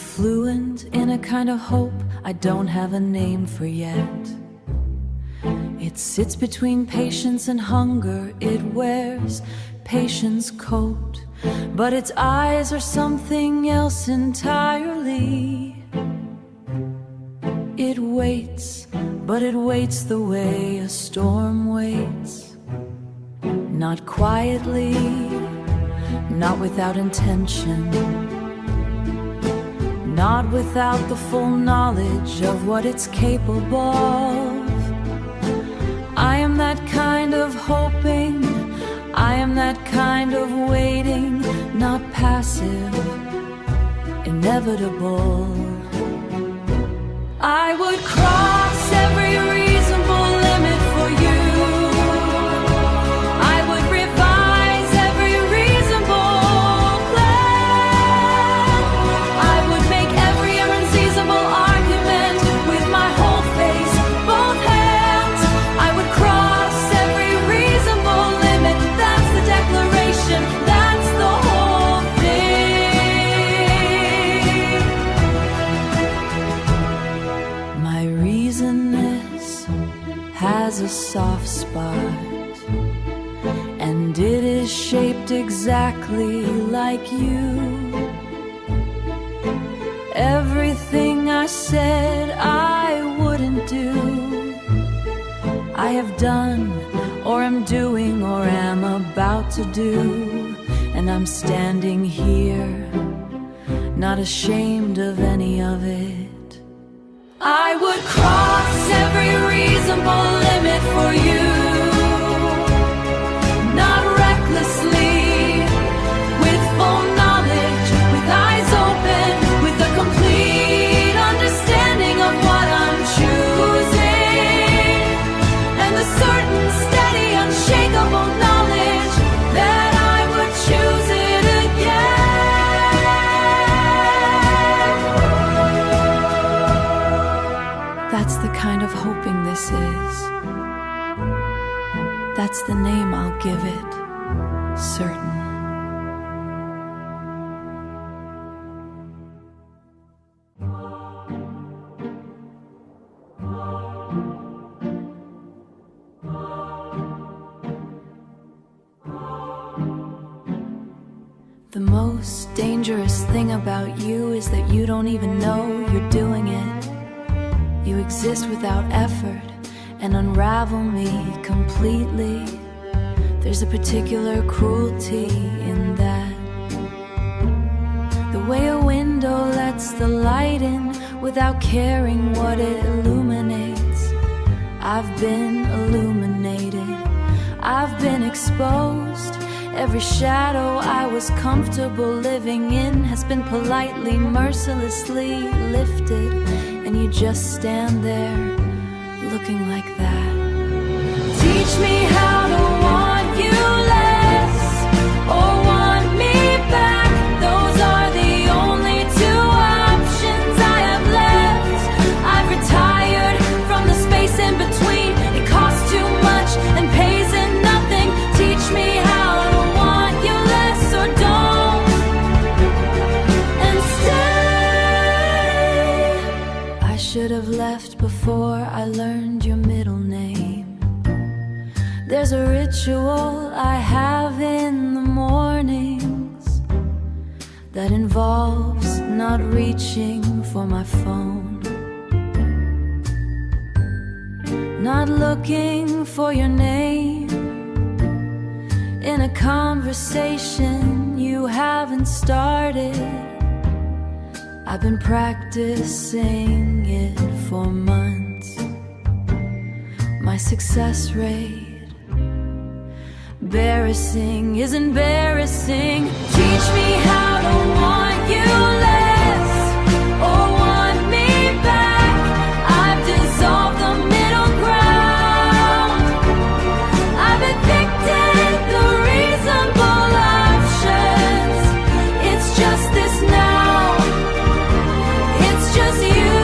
fluent in a kind of hope I don't have a name for yet. It sits between patience and hunger. It wears patience coat, but its eyes are something else entirely. It waits, but it waits the way a storm waits. Not quietly, not without intention, not without the full knowledge of what it's capable of. I am that kind of hoping, I am that kind of waiting, not passive, inevitable. I would cross every reasonable limit for you. I would revise every reasonable plan. I would make every unseizable argument with my whole face, both hands. I would cross every reasonable limit. That's the declaration, that's the whole thing. My reasonness has a soft spot, and it is shaped exactly like you. Everything I said I wouldn't do, I have done, or am doing, or am about to do. And I'm standing here, not ashamed of any of it. I would cross every reasonable limit for you, not recklessly, with full knowledge, with eyes open, with a complete understanding of what I'm choosing, and the certain, steady, unshakable knowledge that I would choose it again. That's the kind of hoping this is. That's the name I'll give it, certain. The most dangerous thing about you is that you don't even know you're doing it. You exist without effort and unravel me completely. There's a particular cruelty in that. The way a window lets the light in without caring what it illuminates. I've been illuminated, I've been exposed. Every shadow I was comfortable living in has been politely, mercilessly lifted, and you just stand there looking like that. Teach me how to want you less, or want me back. Those are the only two options I have left. I've retired from the space in between. It costs too much and pays in nothing. Teach me how to want you less, or don't, and stay. I should have left before I learned your middle name. There's a ritual I have in the mornings that involves not reaching for my phone, not looking for your name in a conversation you haven't started. I've been practicing it for months. My success rate, embarrassing is embarrassing. Teach me how to want you less, or want me back. I've dissolved the middle ground. I've evicted the reasonable options. It's just this now. It's just you.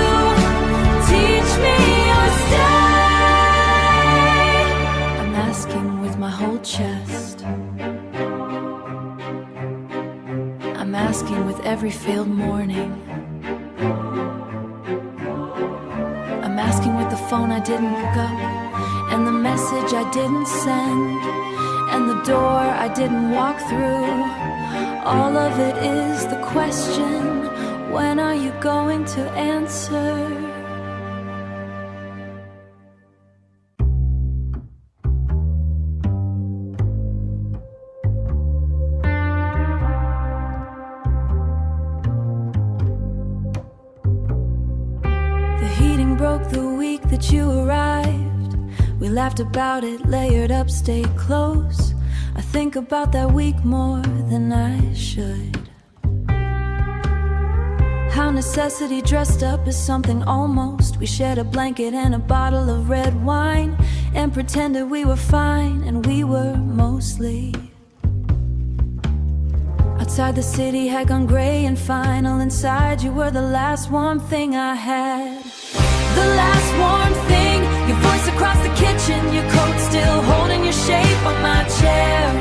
Teach me or stay. I'm asking with my whole chest. I'm asking with every failed morning. I didn't pick up, and the message I didn't send, and the door I didn't walk through. All of it is the question, when are you going to answer? Broke the week that you arrived. We laughed about it, layered up, stayed close. I think about that week more than I should. How necessity dressed up as something almost. We shared a blanket and a bottle of red wine, and pretended we were fine, and we were mostly. Outside the city had gone gray and final. Inside you were the last warm thing I had. The last warm thing, your voice across the kitchen, your coat still holding your shape on my chair.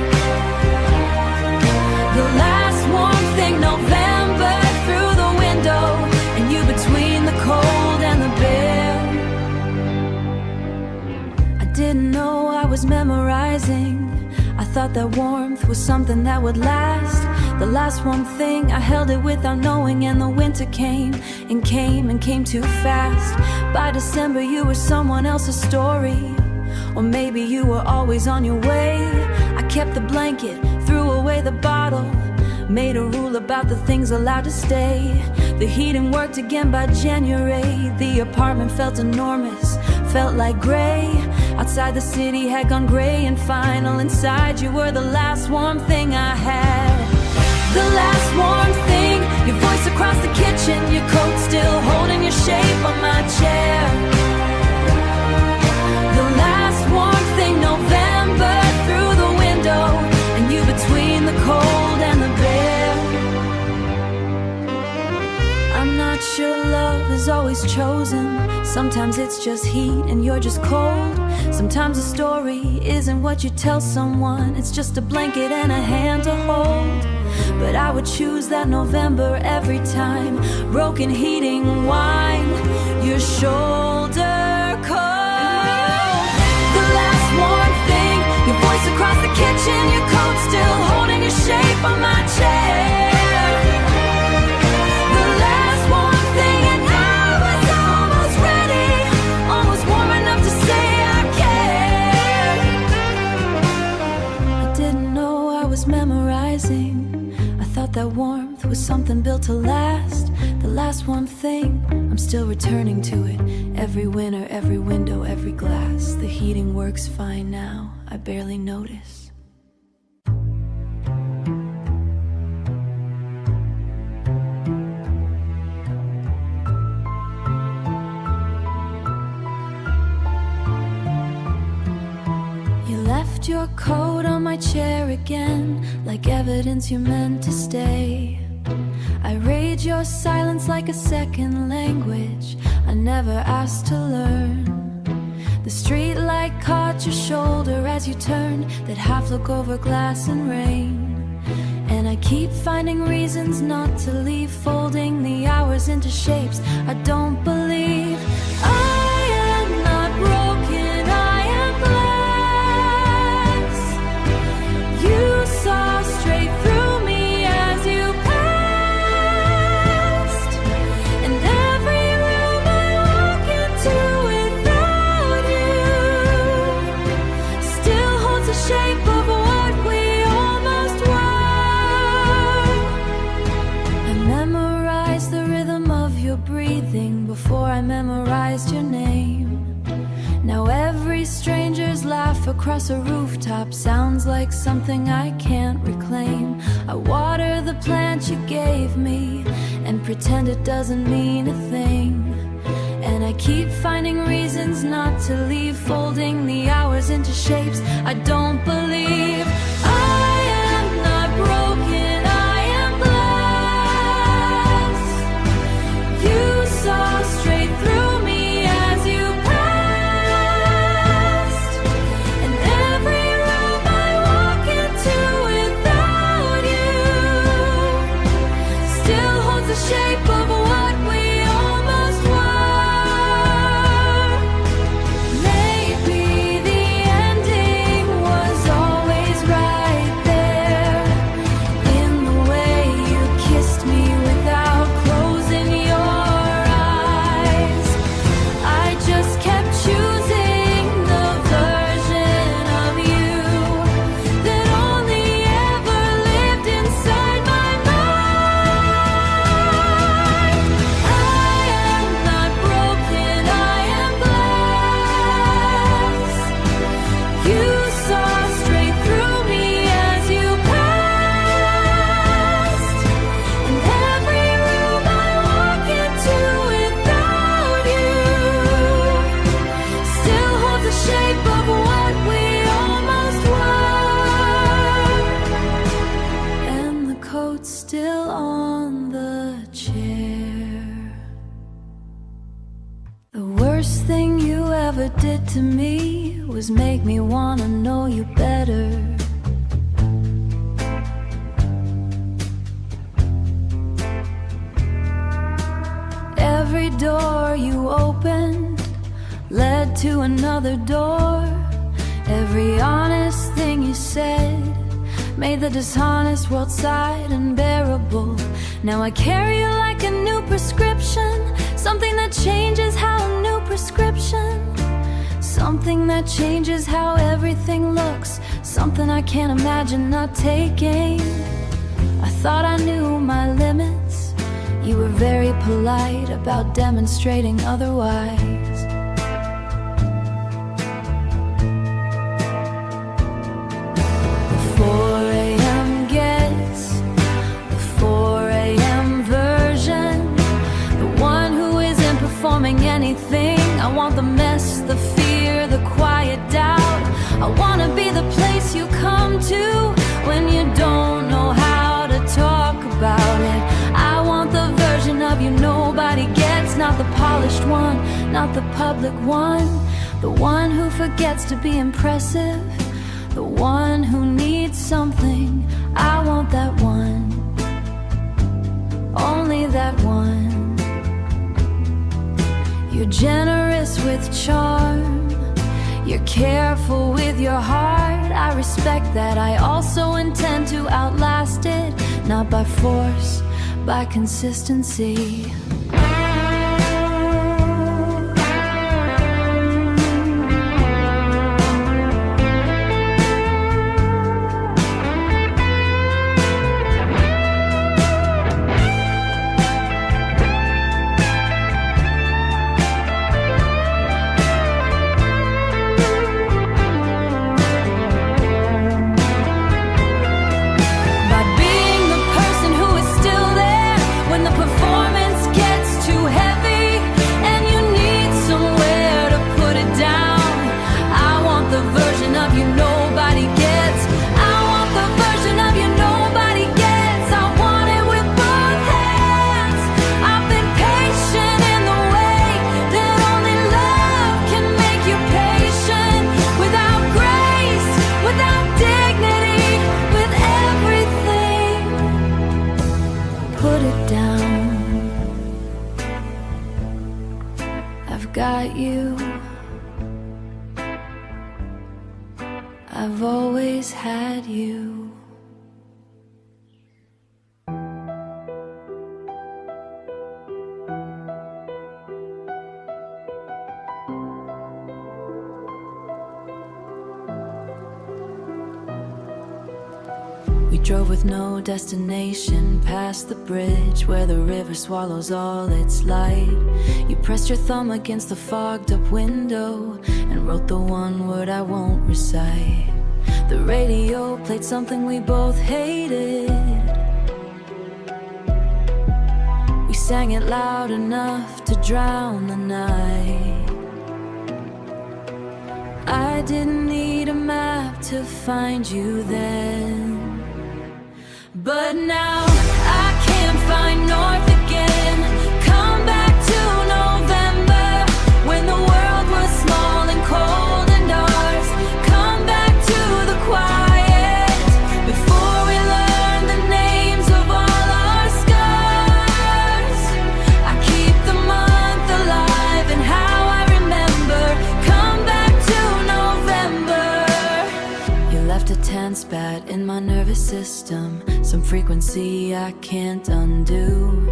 The last warm thing, November through the window, and you between the cold and the bare. I didn't know I was memorizing. I thought that warmth was something that would last. The last one thing, I held it without knowing, and the winter came and came and came too fast. By December you were someone else's story, or maybe you were always on your way. I kept the blanket, threw away the bottle, made a rule about the things allowed to stay. The heating worked again by January. The apartment felt enormous, felt like gray. Outside the city had gone gray and final. Inside you were the last warm thing I had. The last warm thing, your voice across the kitchen, your coat still holding your shape on my chair. The last warm thing, November through the window, and you between the cold and the bare. I'm not sure love is always chosen. Sometimes it's just heat and you're just cold. Sometimes a story isn't what you tell someone, it's just a blanket and a hand to hold. But I would choose that November every time. Broken heating, wine, your shoulder cold. The last warm thing, your voice across the kitchen, your coat still holding your shape on my chair. The last warm thing, and I was almost ready, almost warm enough to say I cared. I didn't know I was memorizing. Thought that warmth was something built to last. The last warm thing, I'm still returning to it. Every winter, every window, every glass. The heating works fine now, I barely notice. Left your coat on my chair again, like evidence you meant to stay. I rage your silence like a second language I never asked to learn. The street light caught your shoulder as you turned, that half look over glass and rain. And I keep finding reasons not to leave, folding the hours into shapes I don't believe. I am not broken, I am glass. You saw straight through me as you passed, and every room I walk into without you still holds the shape of what we almost were. I memorized the rhythm of your breathing before I memorized your name. Now every stranger's laugh across a rooftop sounds like something I can't reclaim. I water the plant you gave me and pretend it doesn't mean a thing. And I keep finding reasons not to leave, folding the hours into shapes I don't believe. I am not broken, I am glass. You saw straight through me as you passed, and every room I walk into without you still holds the shape of what we almost were. just make me wanna know you better. Every door you opened led to another door. Every honest thing you said made the dishonest world sight unbearable. Now I carry you like a new prescription, something that changes how a new prescription, something that changes how everything looks, something I can't imagine not taking. I thought I knew my limits. You were very polite about demonstrating otherwise. The 4 a.m. gets, the 4 a.m. version, the one who isn't performing anything. I want the mess, the fear, the quiet doubt. I wanna be the place you come to when you don't know how to talk about it. I want the version of you nobody gets, not the polished one, not the public one, the one who forgets to be impressive, the one who needs something. I want that one, only that one. You're generous with charm, you're careful with your heart. I respect that. I also intend to outlast it, not by force, by consistency. I've got you, I've always had you. We drove with no destination, past the bridge where the river swallows all its light. You pressed your thumb against the fogged up window and wrote the one word I won't recite. The radio played something we both hated. We sang it loud enough to drown the night. I didn't need a map to find you then, but now I can't find north again. Come back to November, when the world was small and cold and ours. Come back to the quiet, before we learn the names of all our scars. I keep the month alive and how I remember. Come back to November. You left a tan spat in my nervous system, some frequency I can't undo.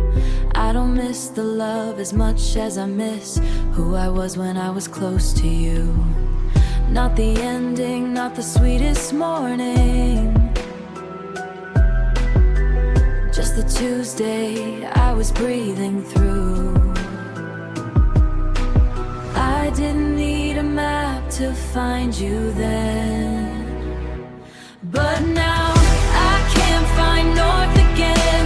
I don't miss the love as much as I miss who I was when I was close to you. Not the ending, not the sweetest morning, just the Tuesday I was breathing through. I didn't need a map to find you then, but now I can't find north again.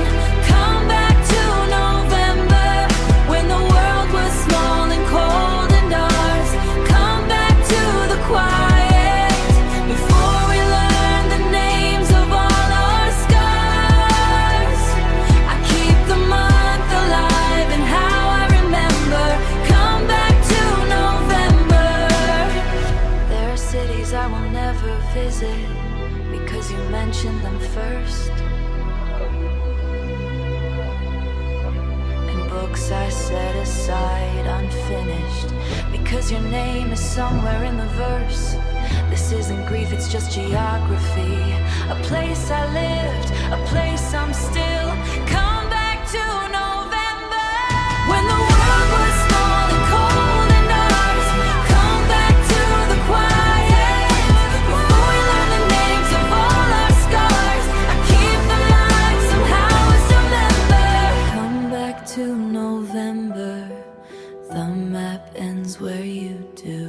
Come back to November, when the world was small and cold and ours. Come back to the quiet, before we learn the names of all our scars. I keep the month alive and how I remember. Come back to November. There are cities places I will never visit because you mentioned them first. And books I set aside unfinished because your name is somewhere in the verse. This isn't grief, it's just geography. A place I lived, a place I'm still. Come back to November, when the world was small and cold and ours. Come back to the quiet, before we learn the names of all our scars. I keep them alive, somehow it's November. Come back to November, the map ends where you do.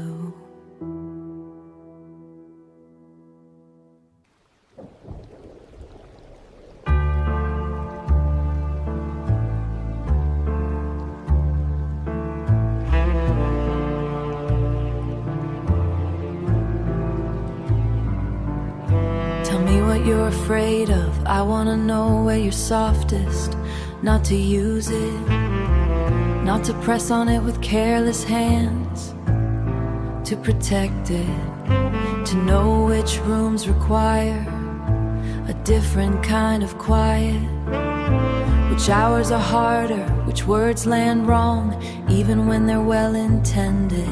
What you're afraid of, I wanna know where you're softest. Not to use it, not to press on it with careless hands. To protect it, to know which rooms require a different kind of quiet. Which hours are harder, which words land wrong, even when they're well intended.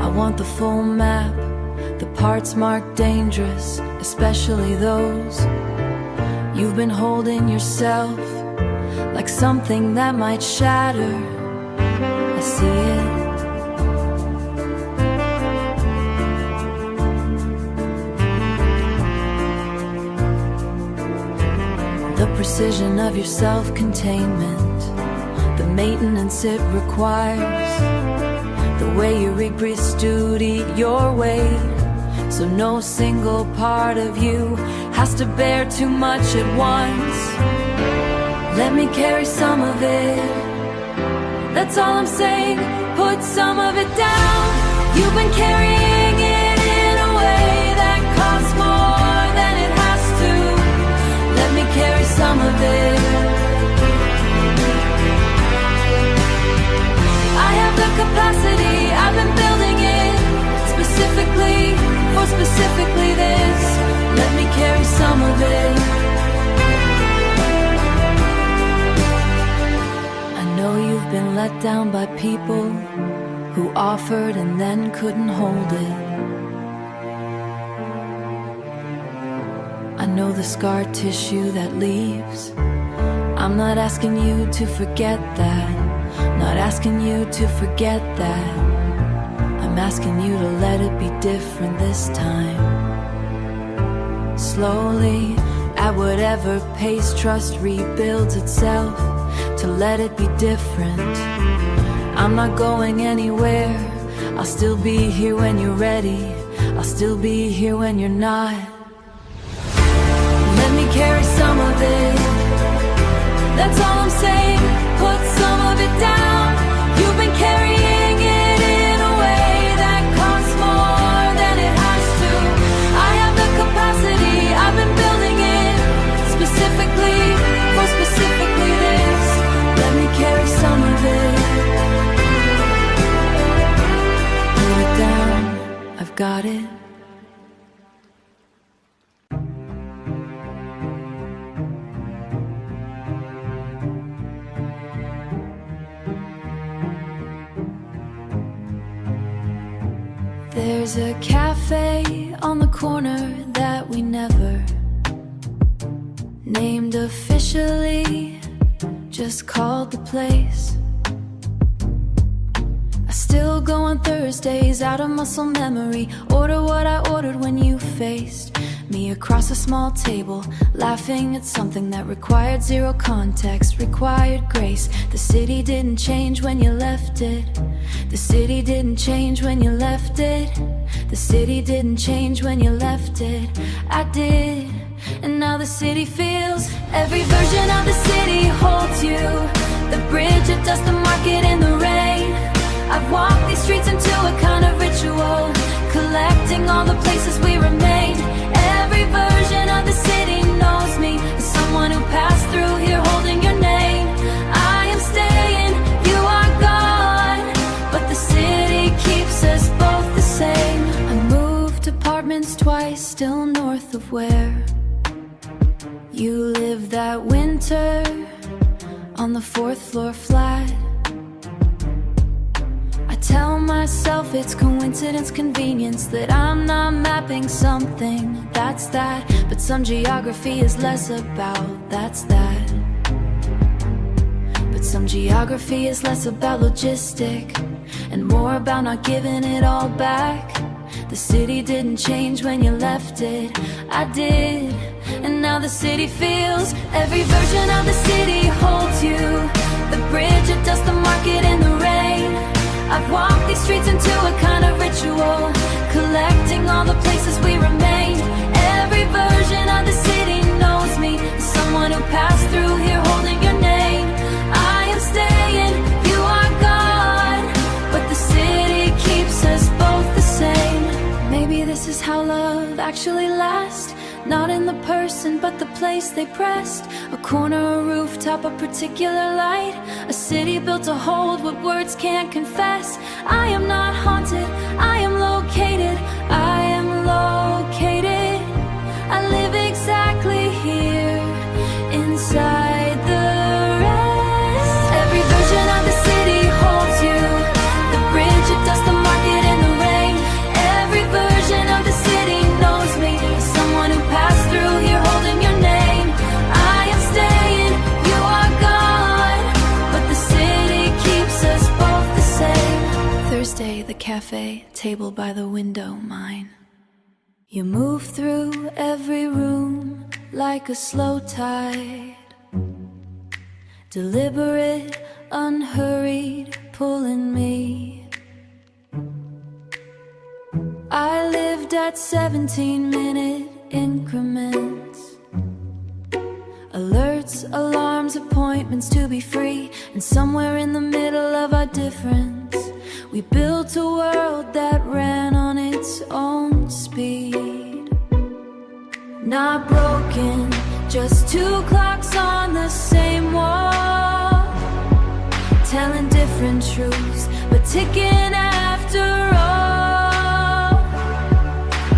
I want the full map, the parts marked dangerous, especially those you've been holding yourself like something that might shatter. I see it. The precision of your self-containment, the maintenance it requires, the way you read breathes duty your way. So no single part of you has to bear too much at once. Let me carry some of it, that's all I'm saying. Put some of it down. You've been carrying it in a way that costs more than it has to. Let me carry some of it. I have the capacity, I've been building it specifically for specifically this. Let me carry some of it. I know you've been let down by people who offered and then couldn't hold it. I know the scar tissue that leaves. I'm not asking you to forget that, not asking you to forget that. I'm asking you to let it be different this time. Slowly, at whatever pace trust rebuilds itself, to let it be different. I'm not going anywhere. I'll still be here when you're ready. I'll still be here when you're not. Let me carry some of it, that's all I'm saying. Put some of it down. You've been carrying it in a way that costs more than it has to. I have the capacity, I've been building it specifically for specifically this. Let me carry some of it. Put it down, I've got it. There's a cafe on the corner that we never named officially, just called the place. I still go on Thursdays out of muscle memory, order what I ordered when you faced me across a small table, laughing at something that required zero context, required grace. The city didn't change when you left it. The city didn't change when you left it. The city didn't change when you left it. I did, and now the city feels. Every version of the city holds you. The bridge at dust, the market in the rain. I've walked these streets into a kind of ritual, collecting all the places we remain. Every version of the city knows me as someone who passed through here holding your name. I am staying, you are gone, but the city keeps us both the same. I move once, twice, still north of where you lived that winter on the fourth floor flat. I tell myself it's coincidence, convenience, that I'm not mapping something, that's that. But some geography is less about that's that. But some geography is less about logistic and more about not giving it all back. The city didn't change when you left it, I did. And now the city feels, every version of the city holds you. The bridge, it does the market in the rain. I've walked these streets into a kind of ritual, collecting all the places we remain. Every version of the city knows me, someone who passed through here holding your name. I am staying, you are gone, but the city keeps us both the same. Maybe this is how love actually lasts, not in the person, but the place they pressed. A corner, a rooftop, a particular light. A city built to hold what words can't confess. I am not haunted, I am located. I am located. I live exactly here, inside the rest. Every version of the city holds you. The bridge, it does the market in the rain. Every version of the city knows me, someone who passed through here holding your name. I am staying, you are gone, but the city keeps us both the same. Thursday, the cafe, table by the window, mine. You move through every room like a slow tide, deliberate, unhurried, pulling me. I lived at 17-minute increments, alerts, alarms, appointments to be free. And somewhere in the middle of our difference, we built a world that ran on its own speed. Not broken, just two clocks on the same wall, telling different truths, but ticking after all.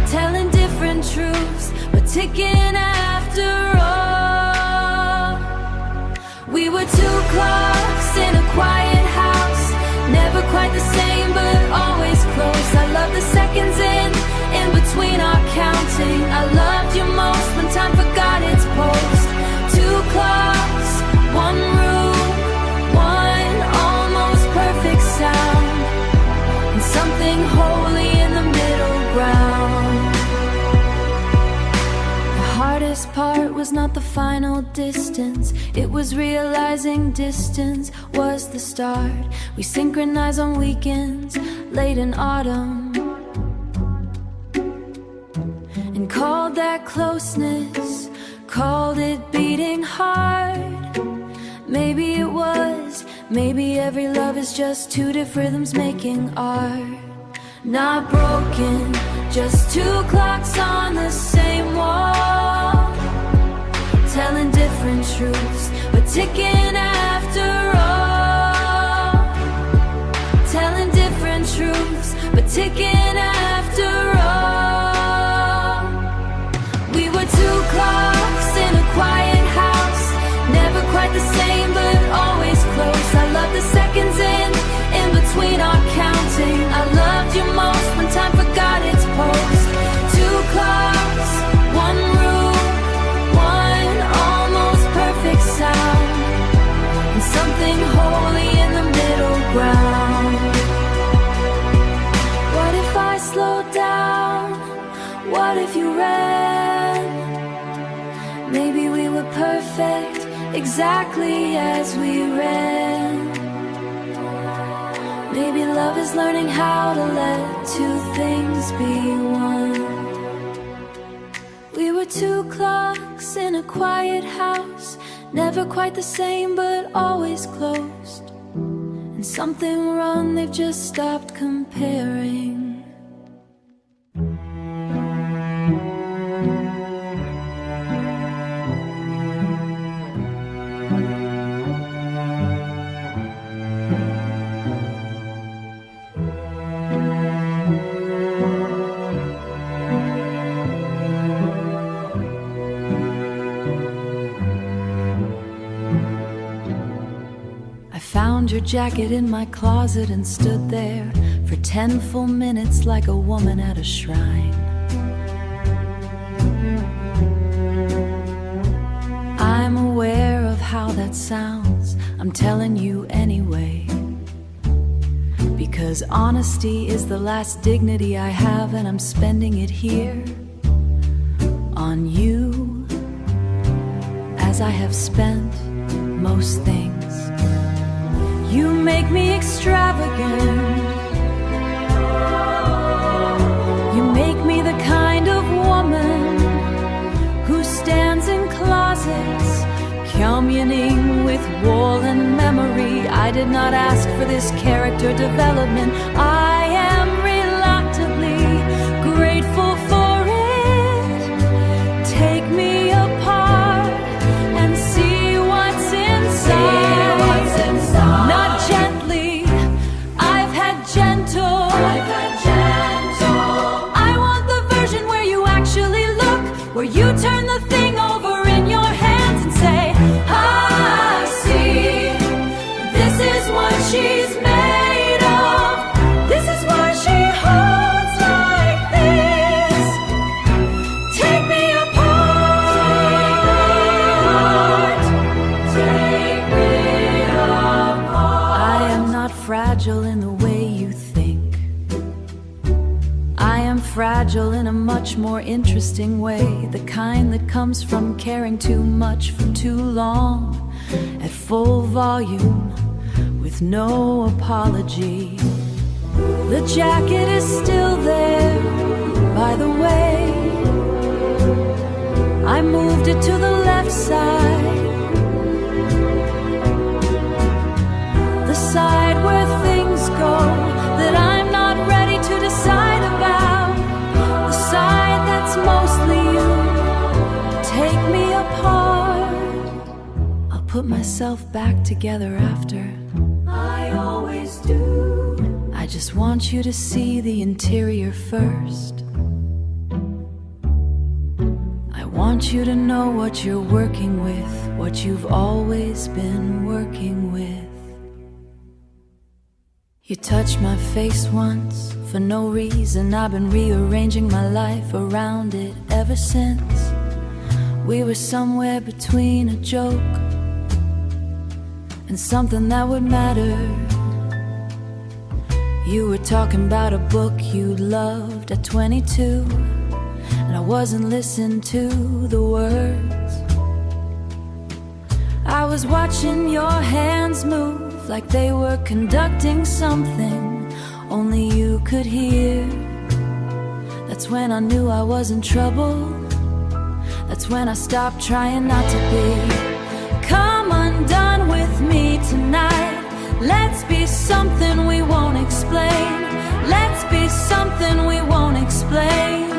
Telling different truths, but ticking after all. We were two clocks in a quiet house, never quite the same, but always close. I love the seconds in between our counting. I loved you most when time forgot its post. Two clocks, one room, one almost perfect sound, and something holy in the middle ground. The hardest part was not the final distance, it was realizing distance was the start. We synchronize on weekends, late in autumn, and called that closeness, called it beating hard. Maybe it was, maybe every love is just two different rhythms making art. Not broken, just two clocks on the same wall, telling different truths, but ticking after all. Telling different truths, but ticking after all. We were two clocks in a quiet house, never quite the same, but always close. I love the seconds in between our counting. I loved you most when time forgot its post. Two clocks, one room, one almost perfect sound, and something holy in the middle ground. What if I slowed down? What if you ran? Maybe we were perfect, exactly as we ran. Maybe love is learning how to let two things be one. We were two clocks in a quiet house, never quite the same, but always closed. And something wrong, they've just stopped comparing. your jacket in my closet and stood there for 10 full minutes like a woman at a shrine. I'm aware of how that sounds, I'm telling you anyway, because honesty is the last dignity I have, and I'm spending it here on you, as I have spent most things. You make me extravagant, you make me the kind of woman who stands in closets communing with wall and memory. I did not ask for this character development. I am reluctantly grateful for it. Take me apart and see what's inside. Not gently, I've had gentle. I want the version where you actually look, where you turn the thing over in your hands and say, I see, this is what she's made of. This is what she holds like this. Take me apart. Take me apart. I am not fragile in the way you think. I am fragile in a much more interesting way, the kind that comes from caring too much for too long, at full volume, with no apology. The jacket is still there, by the way. I moved it to the left side, the side where things go that I'm not ready to decide about, the side that's mostly you. Take me apart, I'll put myself back together after. I always do. I just want you to see the interior first. I want you to know what you're working with, what you've always been working with. You touched my face once, for no reason. I've been rearranging my life around it ever since. We were somewhere between a joke and something that would matter. You were talking about a book you loved at 22, and I wasn't listening to the words. I was watching your hands move like they were conducting something only you could hear. That's when I knew I was in trouble. That's when I stopped trying not to be. Come undone with me tonight. Let's be something we won't explain. Let's be something we won't explain.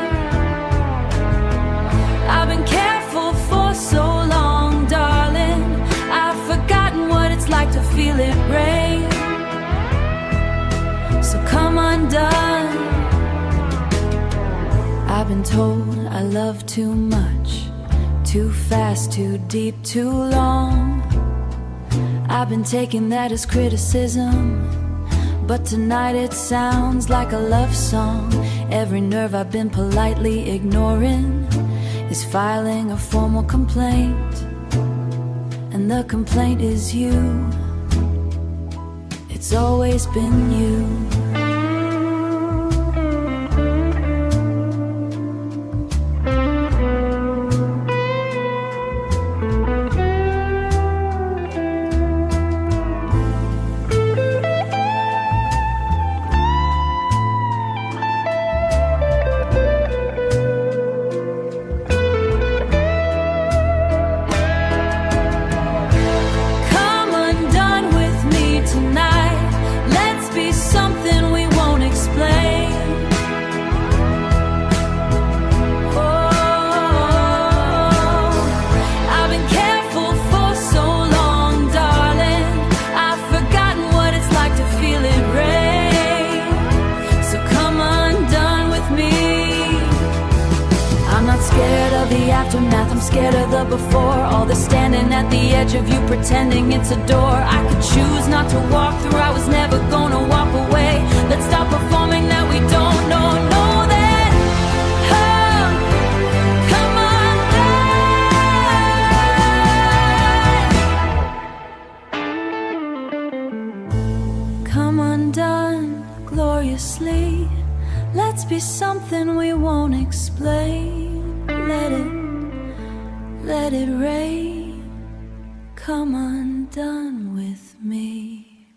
I've been careful for so long, darling. I've forgotten what it's like to feel it rain. So come undone. I've been told I love too much, too fast, too deep, too long. I've been taking that as criticism, but tonight it sounds like a love song. Every nerve I've been politely ignoring is filing a formal complaint, and the complaint is you. It's always been you. Something the aftermath, I'm scared of the before. All the standing at the edge of you pretending it's a door I could choose not to walk through. I was never gonna walk away. Let's stop performing that we don't know. Know that, oh, come undone. Come undone gloriously. Let's be something we won't explain. Let it rain. Come undone with me.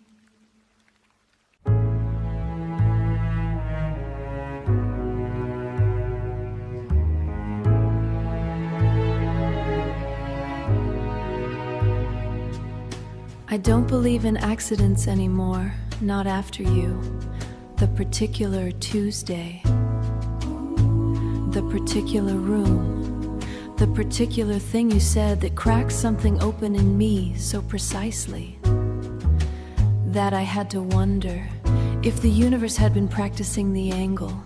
I don't believe in accidents anymore, not after you. The particular Tuesday, the particular room, the particular thing you said that cracked something open in me so precisely that I had to wonder if the universe had been practicing the angle.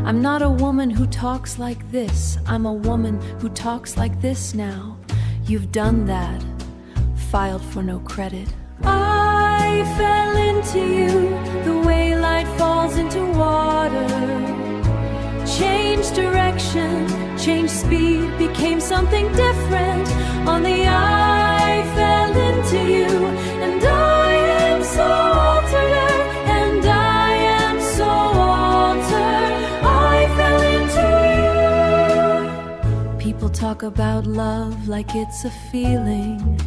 I'm not a woman who talks like this. I'm a woman who talks like this now. You've done that, filed for no credit. I fell into you the way light falls into water. Changed direction, changed speed, became something different. On the I fell into you, and I am so altered, and I am so altered. I fell into you. People talk about love like it's a feeling.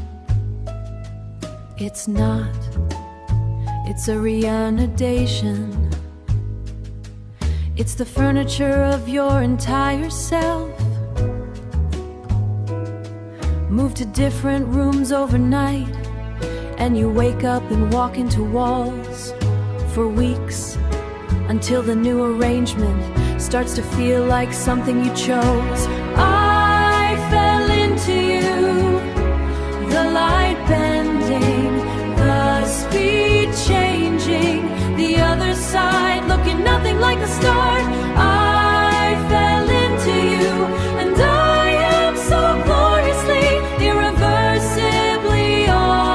It's not, it's a reanimation. It's the furniture of your entire self. Move to different rooms overnight, and you wake up and walk into walls for weeks, until the new arrangement starts to feel like something you chose. I fell into you, the light bending, the speed changing, the other side looking nothing like the start. I fell into you, and I am so gloriously, irreversibly altered.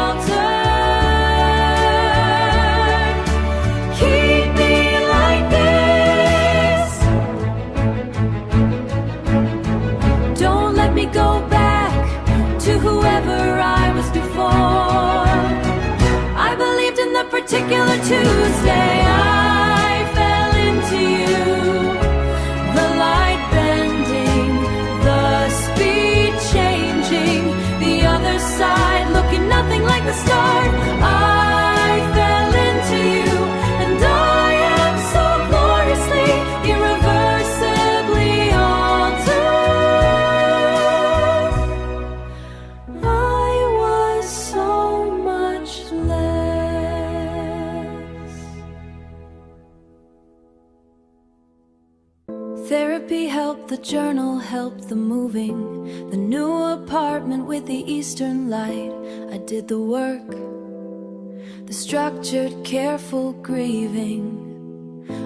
Keep me like this. Don't let me go back to whoever I was before. I believed in the particular Tuesday. I fell into you, the light bending, the speed changing, the other side looking nothing like the start. I fell into you, and I am so gloriously, irreversibly altered. I was so much less. Therapy helped, the journal helped, the moving, the new apartment with the eastern light. I did the work, the structured, careful grieving.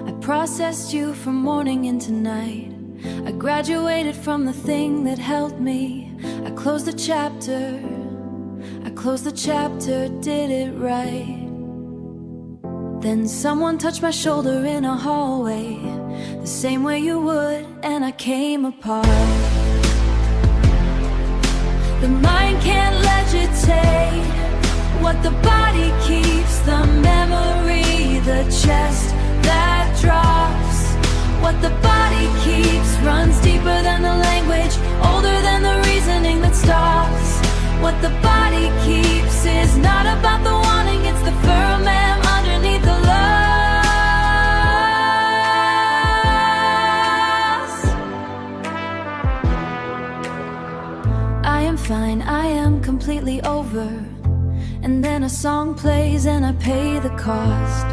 I processed you from morning into night. I graduated from the thing that held me. I closed the chapter, did it right. Then someone touched my shoulder in a hallway, the same way you would, and I came apart. The mind can't legitate what the body keeps, the memory, the chest that drops. What the body keeps runs deeper than the language, older than the reasoning that stops. What the body keeps is not about the wanting, it's the firmament underneath the loss. I am fine, I am completely over. And then a song plays and I pay the cost.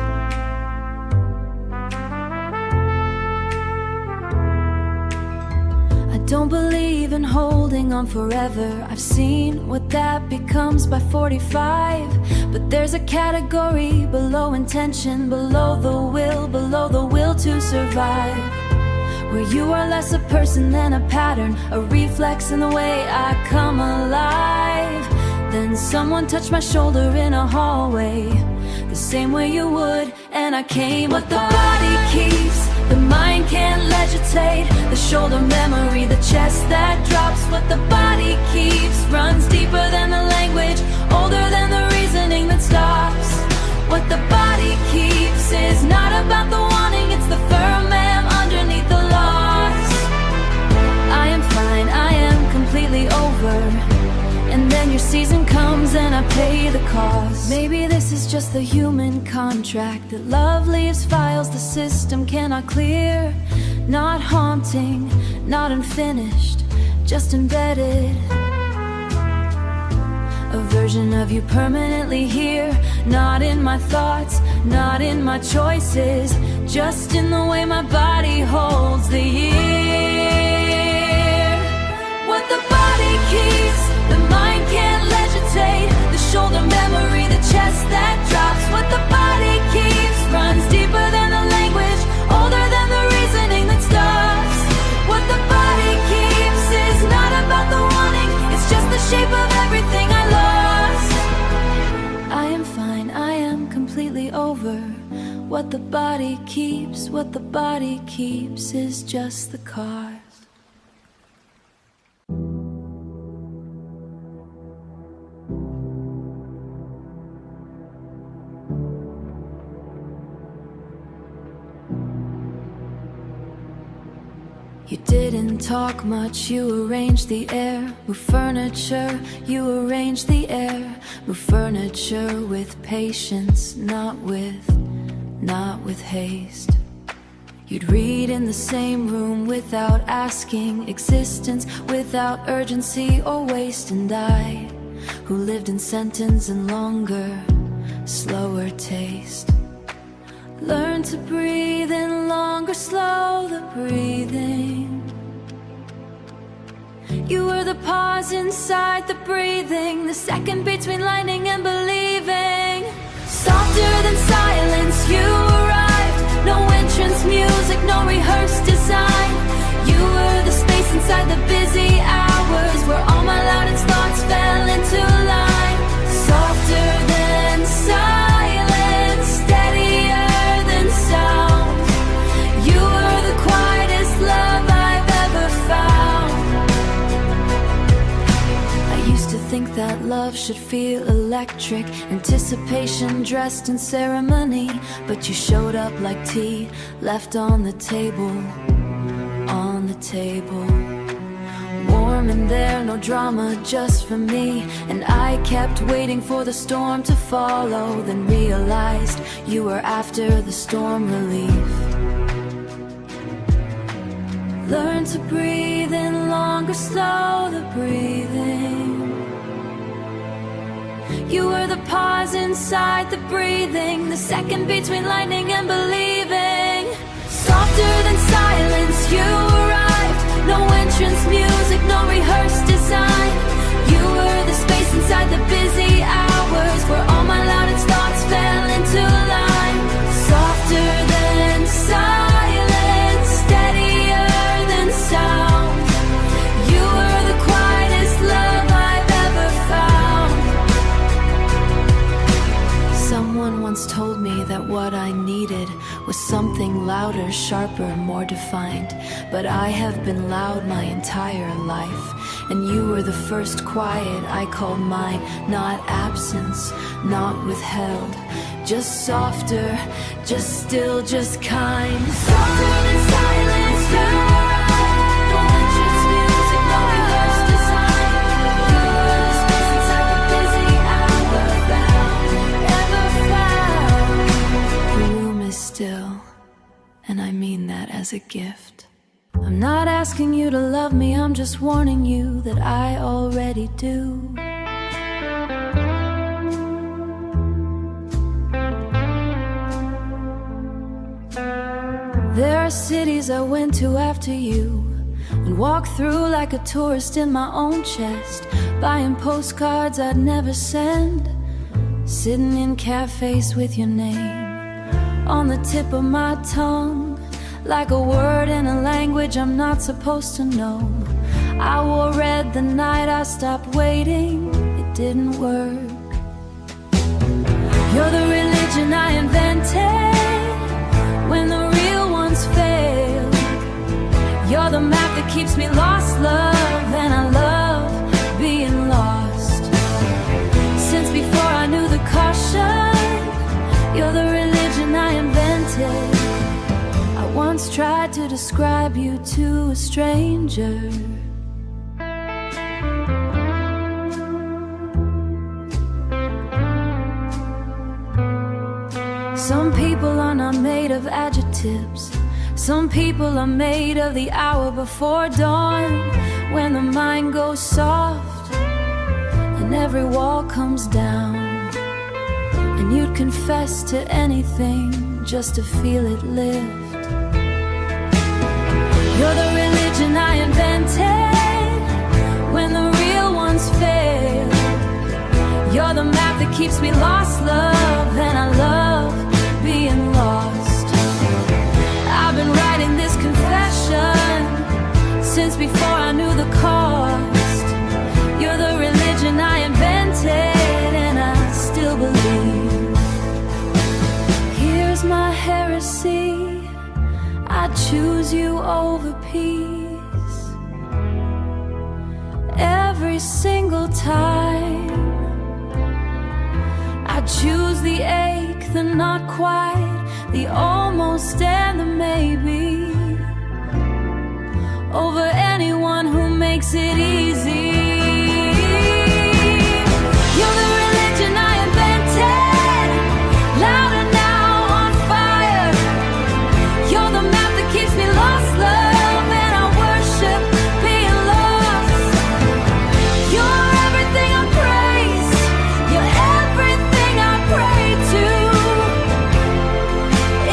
I don't believe in holding on forever. I've seen what that becomes by 45. But there's a category below intention, below the will to survive, where you are less a person than a pattern, a reflex in the way I come alive. Then someone touched my shoulder in a hallway, the same way you would, and I came. What the body keeps, the mind can't legislate. The shoulder memory, the chest that drops. What the body keeps runs deeper than the language, older than the reasoning that stops. What the body keeps is not about the wanting, it's the firm man underneath the loss. I am fine, I am completely over, and then your season comes and I pay the cost. Maybe this is just the human contract, that love leaves files the system cannot clear. Not haunting, not unfinished, just embedded. A version of you permanently here, not in my thoughts, not in my choices, just in the way my body holds the year. What the body keeps, the mind can't legislate. The shoulder memory, the chest that drops. What the body keeps runs deeper than the language, older than the reasoning that stops. What the body keeps is not about the wanting, it's just the shape of everything I lost. I am fine, I am completely over. What the body keeps, what the body keeps is just the cause. You didn't talk much, you arranged the air. Move furniture, you arranged the air. Move furniture with patience, not with haste. You'd read in the same room without asking, existence without urgency or waste. And I, who lived in sentence and longer, slower taste, learn to breathe in longer, slow the breathing. You were the pause inside the breathing, the second between lightning and believing. Softer than silence, you arrived. No entrance music, no rehearsed design. You were the space inside the busy hours, where all my loudest thoughts fell into line. Softer than silence, steadier than sound. You were the quietest love I've ever found. I used to think that love should feel electric, anticipation dressed in ceremony. But you showed up like tea left on the table, on the table. Warm in there, no drama, just for me. And I kept waiting for the storm to follow, then realized you were after the storm relief. Learn to breathe in longer, slow the breathing. You were the pause inside the breathing, the second between lightning and believing. Softer than silence, you arrived. No entrance music, no rehearsed design. You were the space inside the busy hours, where all my loudest thoughts fell into line. Softer than silence, steadier than sound. You were the quietest love I've ever found. Someone once told me that what I needed was something louder, sharper, more defined. But I have been loud my entire life, and you were the first quiet I called mine. Not absence, not withheld, just softer, just still, just kind. Softer than silence, you arrived. No entrance music, no rehearsed design. You were the space inside the busy hour, ever found. The room is still, and I mean that as a gift. I'm not asking you to love me, I'm just warning you that I already do. There are cities I went to after you, and walked through like a tourist in my own chest, buying postcards I'd never send, sitting in cafes with your name on the tip of my tongue, like a word in a language I'm not supposed to know. I wore red the night I stopped waiting. It didn't work. You're the religion I invented when the real ones failed. You're the map that keeps me lost, love, and I love being lost. Since before I knew the caution, you're the religion I invented. I once tried to describe you to a stranger. Some people are not made of adjectives. Some people are made of the hour before dawn, when the mind goes soft and every wall comes down, and you'd confess to anything just to feel it lift. You're the religion I invented when the real ones fail. You're the map that keeps me lost, love, and I love being lost. I've been writing this confession since before I knew the cost. You're the religion I invented, and I still believe. Here's my heresy: I choose you over peace. Every single time I choose the ache, the not quite, the almost, and the maybe, over anyone who makes it easy. You're the religion I invented, louder now on fire. You're the map that keeps me lost, love, and I worship being lost. You're everything I praise. You're everything I pray to.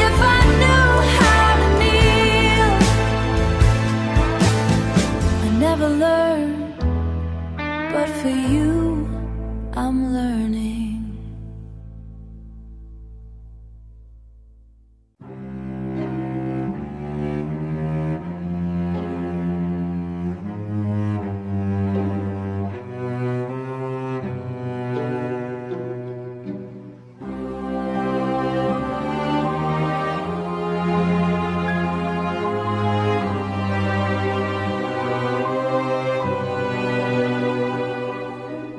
If I knew how to kneel, I never learned, but for you, I'm learning.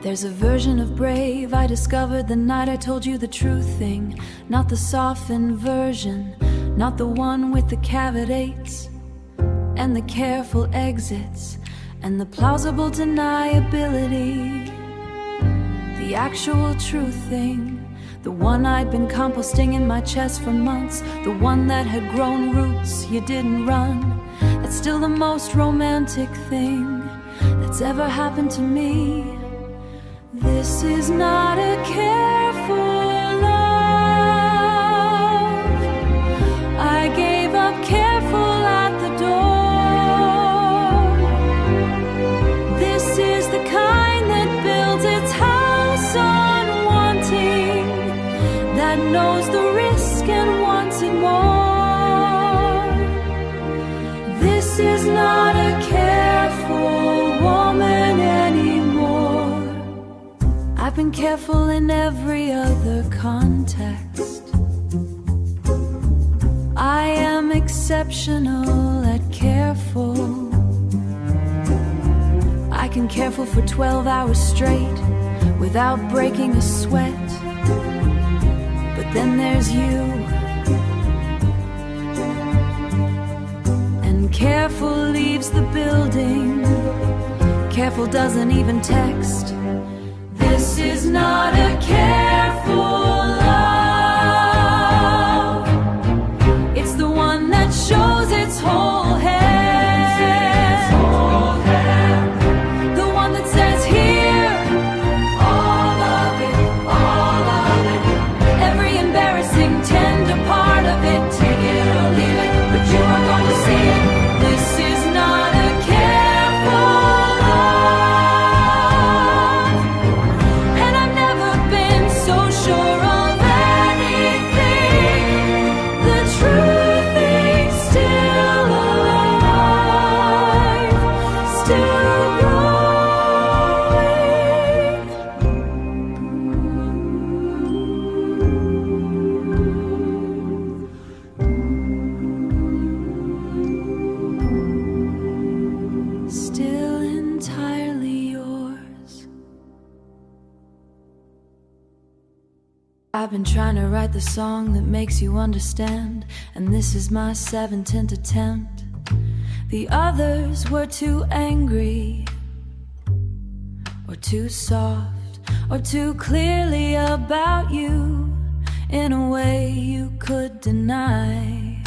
There's a version of brave I discovered the night I told you the true thing. Not the softened version, not the one with the caveats and the careful exits and the plausible deniability. The actual true thing, the one I'd been composting in my chest for months, the one that had grown roots, you didn't run. That's still the most romantic thing that's ever happened to me. This is not a careful love. I gave up careful at the door. This is the kind that builds its house on wanting, that knows the risk and wants it more. This is not a careful woman anymore. I've been careful in every other context. I am exceptional at careful. I can careful for 12 hours straight without breaking a sweat. But then there's you, and careful leaves the building. Careful doesn't even text. This is not a careful love. It's the one that shows its whole head. The one that says here, all of it, all of it. Every embarrassing, tender part of it. Take it or leave it, but you are going to see it. This is not a careful love. And I've never been so I've been trying to write the song that makes you understand, and this is my 17th attempt. The others were too angry, or too soft, or too clearly about you, in a way you could deny.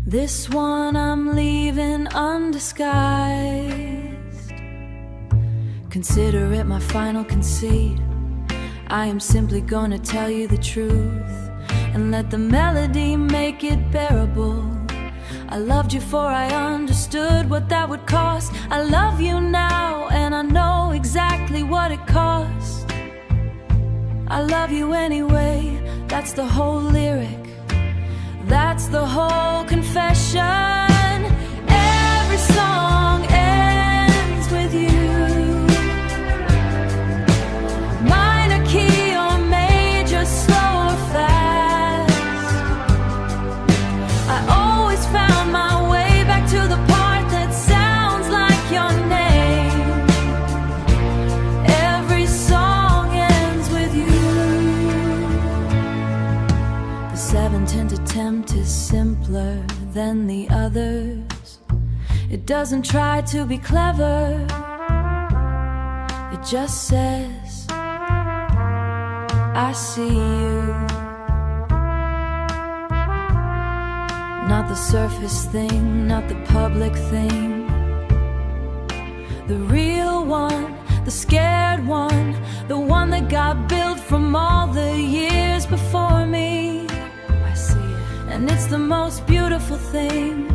This one I'm leaving undisguised. Consider it my final conceit. I am simply gonna tell you the truth, and let the melody make it bearable. I loved you before I understood what that would cost. I love you now, and I know exactly what it cost. I love you anyway, that's the whole lyric, that's the whole confession. Every song ends with you. Minor key or major, slow or fast. I always found my way back to the part that sounds like your name. Every song ends with you. The 17th attempt is simpler than the others. It doesn't try to be clever, it just says, I see you. Not the surface thing, not the public thing. The real one, the scared one, the one that got built from all the years before me. I see it. And it's the most beautiful thing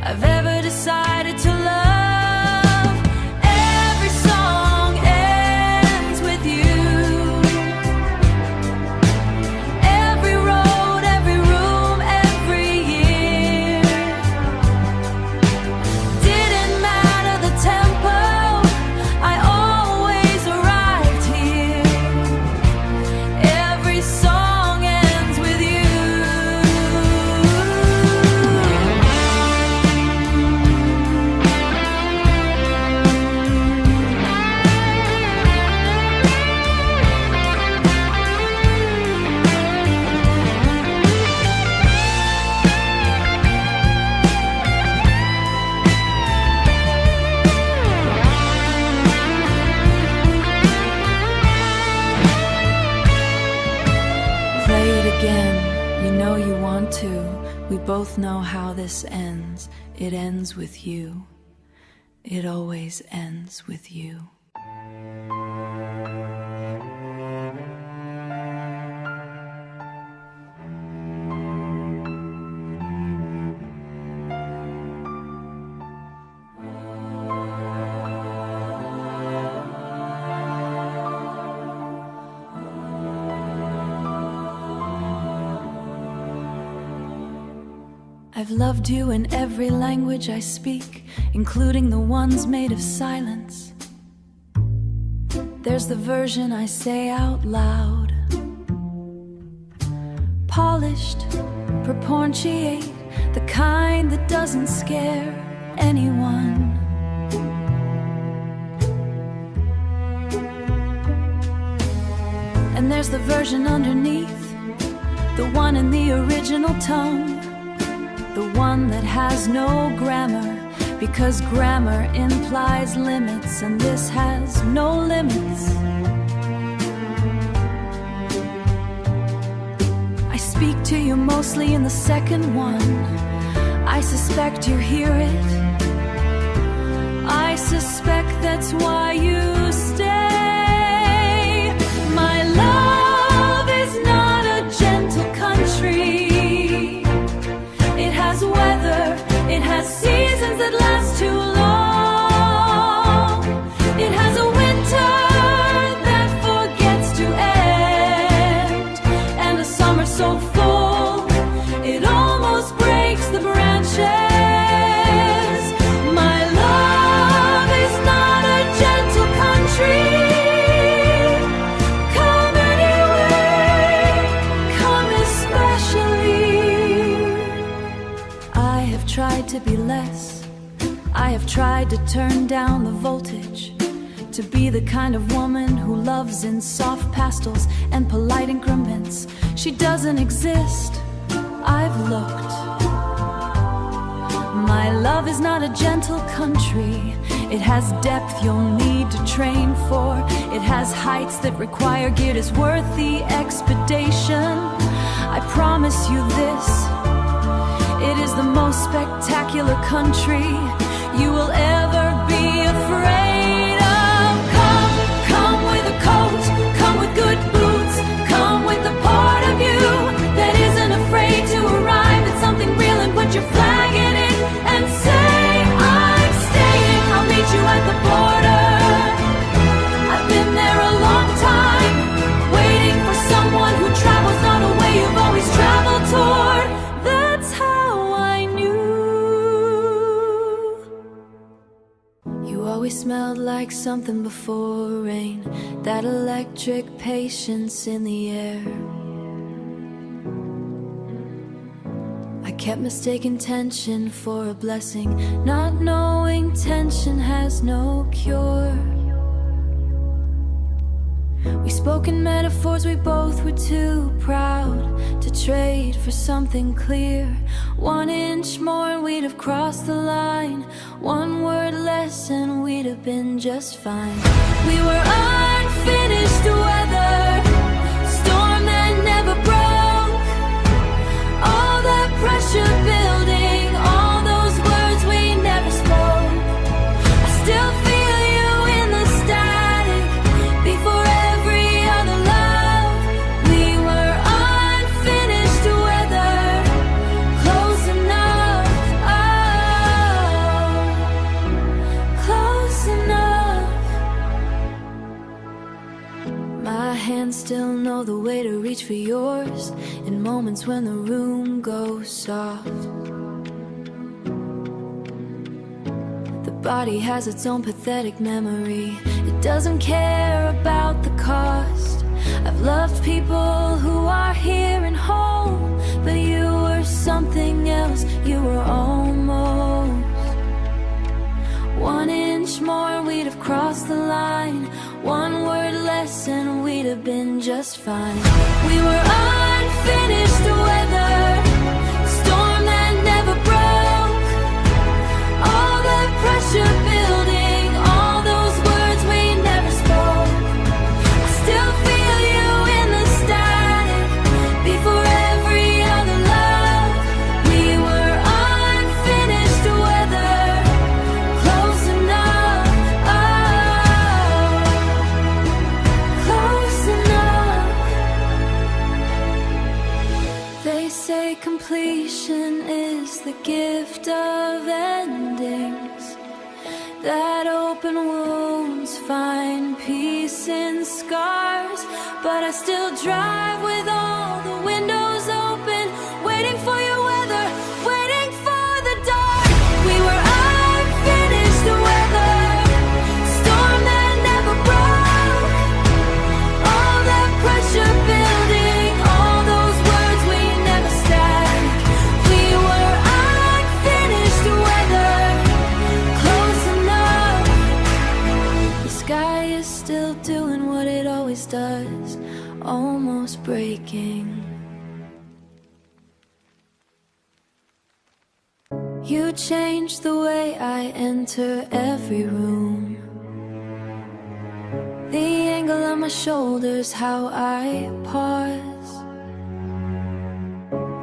I've ever decided to love. Every song ends with you. Every road, every room, every year. Didn't matter the tempo, I always arrived here. Every song ends with you. Play it again, you know you want to. We both know how this ends. It ends with you. It always ends with you. I've loved you in every language I speak, including the ones made of silence. There's the version I say out loud, polished, proportionate, the kind that doesn't scare anyone. And there's the version underneath, the one in the original tongue, the one that has no grammar, because grammar implies limits, and this has no limits. I speak to you mostly in the second one. I suspect you hear it. I suspect that's why you stay. My love is not a gentle country. It has weather, it has seasons that last too long. It has a winter that forgets to end, and a summer so full, it almost breaks the branches. My love is not a gentle country. Come anyway, come especially. I have tried to be less. I have tried to turn down the voltage, to be the kind of woman who loves in soft pastels and polite increments. She doesn't exist, I've looked. My love is not a gentle country. It has depth you'll need to train for. It has heights that require gear that's worth the expedition. I promise you this, it is the most spectacular country you will ever be afraid of. Come, come with a coat, come with good boots, come with the part of you that isn't afraid to arrive at something real and put your flag in it and say, I'm staying. I'll meet you at the border. I've been there a long time, waiting for someone who travels not a way you've always traveled toward. That's how I knew. You always smelled like something before rain, that electric patience in the air. I kept mistaking tension for a blessing, not knowing tension has no cure. We spoke in metaphors, we both were too proud to trade for something clear. 1 inch more and we'd have crossed the line. 1 word less and we'd have been just fine. We were unfinished weather, storm that never broke. All that pressure building, all those words we never spoke. I still feel you in the static before every other love. We were unfinished weather, close enough, oh, close enough. My hands still know the way to reach for yours in moments when the room goes soft. The body has its own pathetic memory. It doesn't care about the cost. I've loved people who are here and home, but you were something else. You were almost 1 inch more and we'd have crossed the line. 1 word less and we'd have been just fine. We were unfinished weather, storm that never broke. All that pressure building, all those words we never spoke. I still feel you in the static before every other love. We were unfinished weather, close enough, oh, close enough. They say completion is the gift of endings, that open wounds find peace in scars. But I still drive with all the windows open, waiting for your weather, waiting for the dark. We were unfinished weather, storm that never broke. All that pressure building, all those words we never stack. We were unfinished weather, close enough. The sky is still doing what it always does, almost breaking. You change the way I enter every room, the angle on my shoulders, how I pause.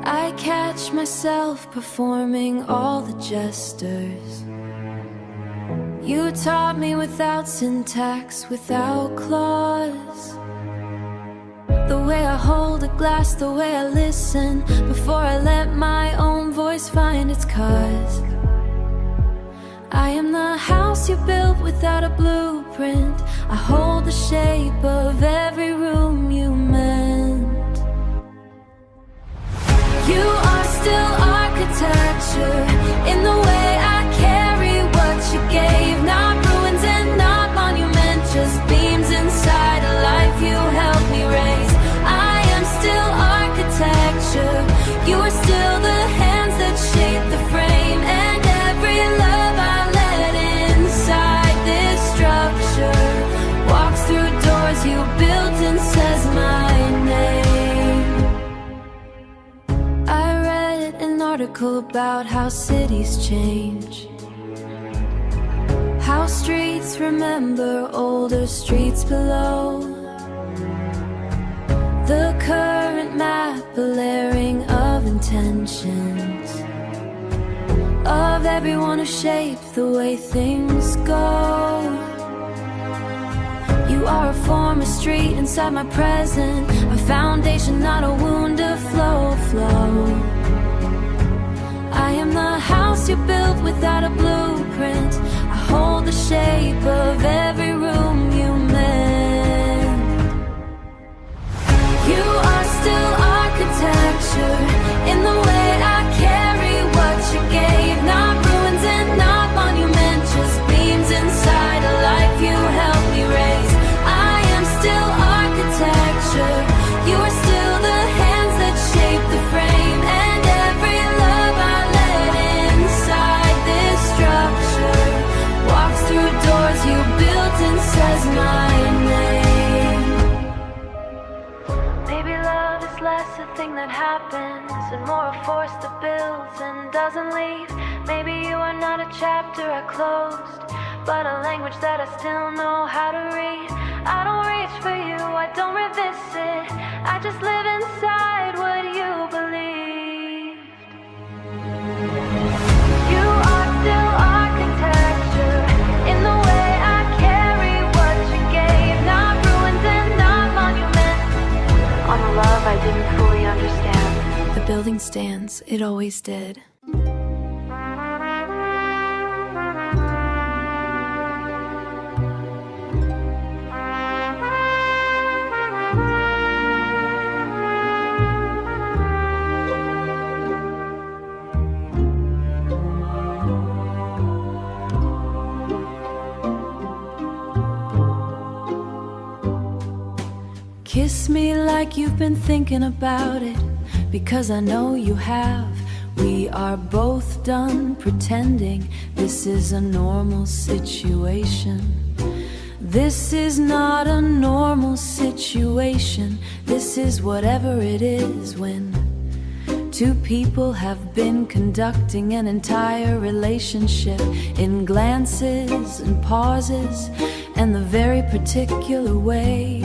I catch myself performing all the gestures you taught me, without syntax, without clause. The way I hold a glass, the way I listen before I let my own voice find its cause. I am the house you built without a blueprint. I hold the shape of every room you meant. You are still architecture in the way I carry what you gave. Not ruins and not monument, just beams inside a life you helped me raise. I am still architecture. You are still the hands that shape the frame, and every love I let inside this structure. cynical about how cities change, how streets remember older streets below. The current map, a layering of intentions, of everyone who shaped the way things go. You are a former street inside my present, a foundation, not a wound to flow. I am the house you built without a blueprint. I hold the shape of every room you mend. You are still architecture in the way I carry what you gave. Not ruins and not monument, just beams inside a life you helped me raise. I am still architecture. You are still the hands that shape the frame, and every love I let inside this structure walks through doors you built and says my name. Maybe love is less a thing that happens and more a force that builds and doesn't leave. Maybe you are not a chapter I closed, but a language that I still know how to read. I don't reach for you, I don't revisit, I just live inside what you believed. You are still architecture in the way I carry what you gave. Not ruins and not monuments on a love I didn't fully understand. The building stands, it always did. Kiss me like you've been thinking about it, because I know you have. We are both done pretending this is a normal situation. This is not a normal situation. This is whatever it is when two people have been conducting an entire relationship in glances and pauses and the very particular way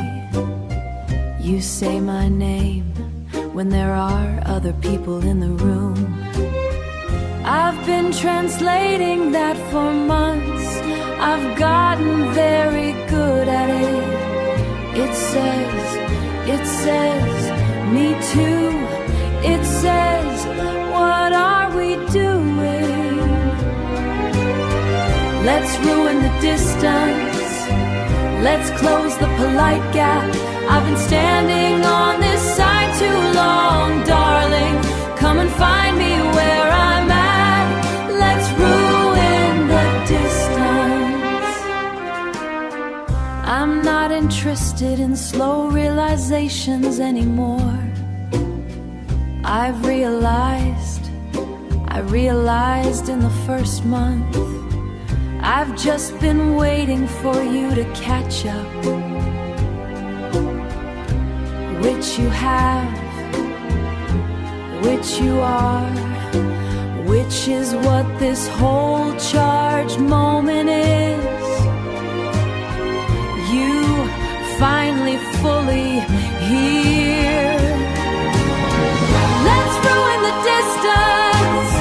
you say my name when there are other people in the room. I've been translating that for months. I've gotten very good at it. It says, me too. It says, what are we doing? Let's ruin the distance. Let's close the polite gap. I've been standing on this side too long, darling. Come and find me where I'm at. Let's ruin the distance. I'm not interested in slow realizations anymore. I realized in the first month. I've just been waiting for you to catch up. Which you have, which you are, which is what this whole charged moment is. You finally fully here. Let's ruin the distance,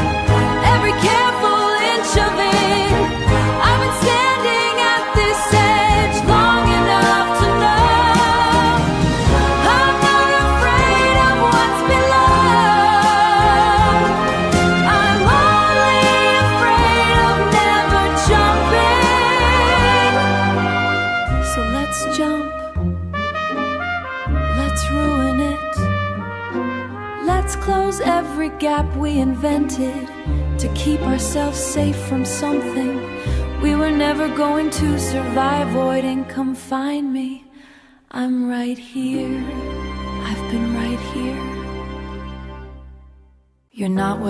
every careful inch of it. I've been standing at this edge long enough to know I'm not afraid of what's below. I'm only afraid of never jumping. So let's jump, let's ruin it. Let's close every gap we invented to keep ourselves safe from something we were never going to survive avoiding. Come find me, I'm right here. I've been right here. You're not what